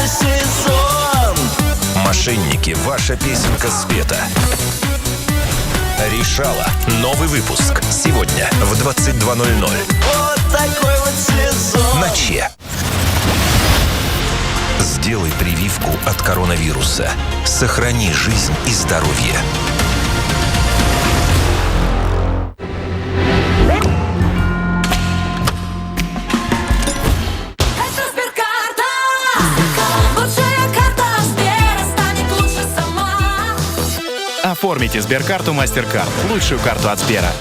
сезон. Мошенники, ваша песенка спета. Решала. Новый выпуск. Сегодня в 22:00. Вот такой вот сезон. На Че. Сделай прививку от коронавируса. Сохрани жизнь и здоровье. Это Сберкарта. Лучшая карта Сбера станет лучше сама. Оформите Сберкарту MasterCard, лучшую карту от Сбера.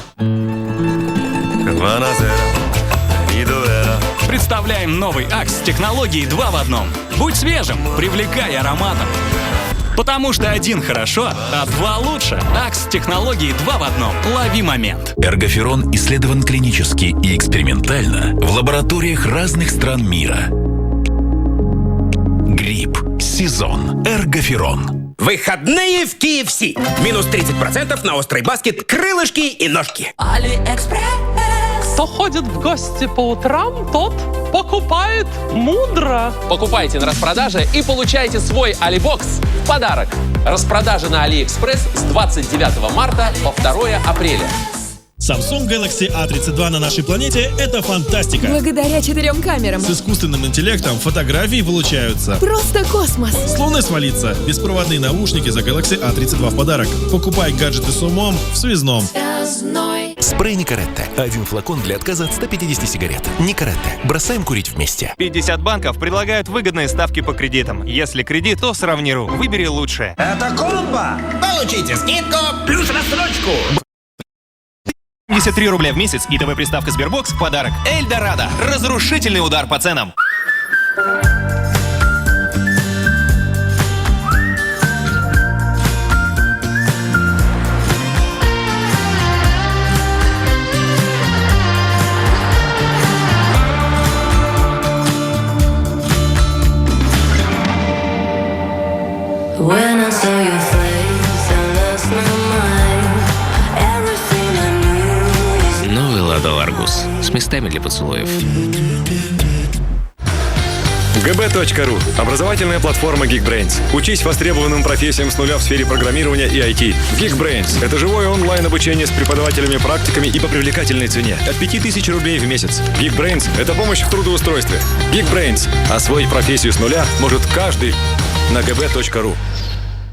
Представляем новый Акс с технологией 2 в 1. Будь свежим, привлекай ароматом. Потому что один хорошо, а два лучше. Акс с технологией 2 в 1. Лови момент. Эргоферон исследован клинически и экспериментально в лабораториях разных стран мира. Грипп. Сезон. Эргоферон. Выходные в KFC. Минус 30% на острый баскет, крылышки и ножки. Алиэкспресс. Кто ходит в гости по утрам, тот покупает мудро. Покупайте на распродаже и получайте свой Алибокс в подарок. Распродажа на Алиэкспресс с 29 марта по 2 апреля. Samsung Galaxy A32 на нашей планете – это фантастика. Благодаря 4 камерам. С искусственным интеллектом фотографии получаются. Просто космос. С Луны свалиться. Беспроводные наушники за Galaxy A32 в подарок. Покупай гаджеты с умом в связном. Спрей Никаретте. Один флакон для отказа от 150 сигарет. Никаретте. Бросаем курить вместе. 50 банков предлагают выгодные ставки по кредитам. Если кредит, то сравни.ру. Выбери лучшее. Это комбо. Получите скидку плюс рассрочку. 53 рубля в месяц и ТВ-приставка Sberbox в подарок. Эльдорадо. Разрушительный удар по ценам. When I saw your face, I lost my mind. Everything I knew is Новый Лада Ларгус с местами для поцелуев. gb.ru. Образовательная платформа Geekbrains. Учись востребованным профессиям с нуля в сфере программирования и IT. Geekbrains – это живое онлайн-обучение с преподавателями-практиками и по привлекательной цене. От 5000 рублей в месяц. Geekbrains – это помощь в трудоустройстве. Geekbrains. Освоить профессию с нуля может каждый на gb.ru.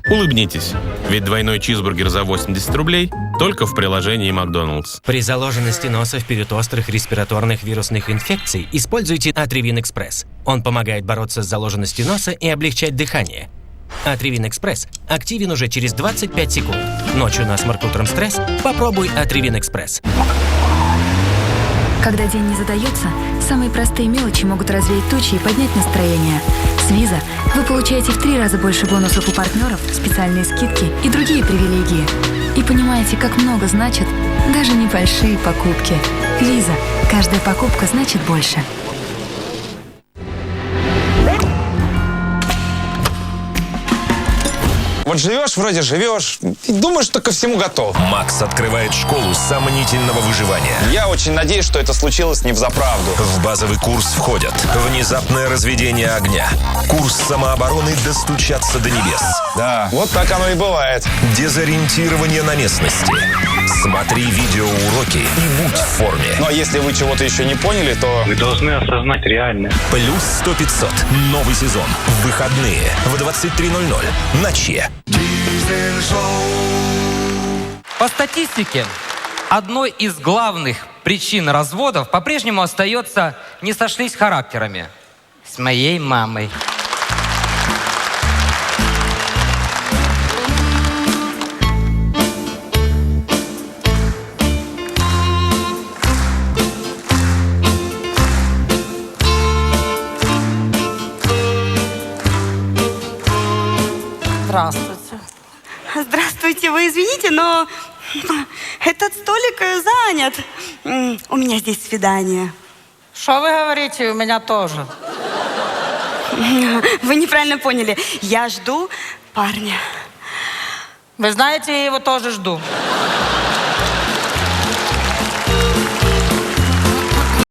Улыбнитесь, ведь двойной чизбургер за 80 рублей только в приложении Макдоналдс. При заложенности носа в период острых респираторных вирусных инфекций используйте Атривин Экспресс. Он помогает бороться с заложенностью носа и облегчать дыхание. Атривин Экспресс активен уже через 25 секунд. Ночью насморк, утром стресс? Попробуй Атривин Экспресс. Когда день не задается, самые простые мелочи могут развеять тучи и поднять настроение. С Visa вы получаете в 3 раза больше бонусов у партнеров, специальные скидки и другие привилегии. И понимаете, как много значат даже небольшие покупки. Visa. Каждая покупка значит больше. Вот живешь, вроде живешь, и думаешь, что ко всему готов. Макс открывает школу сомнительного выживания. Я очень надеюсь, что это случилось не взаправду. В базовый курс входят внезапное разведение огня, курс самообороны «Достучаться до небес». Да, вот так оно и бывает. Дезориентирование на местности. Смотри видеоуроки и будь в форме. Ну а если вы чего-то еще не поняли, то... Вы должны осознать реальность. Плюс 100-500. Новый сезон. В выходные в 23:00. На Че. По статистике, одной из главных причин разводов по-прежнему остается «не сошлись характерами» с моей мамой. Здравствуйте. Здравствуйте, вы извините, но этот столик занят. У меня здесь свидание. Что вы говорите? У меня тоже. Вы неправильно поняли. Я жду парня. Вы знаете, я его тоже жду.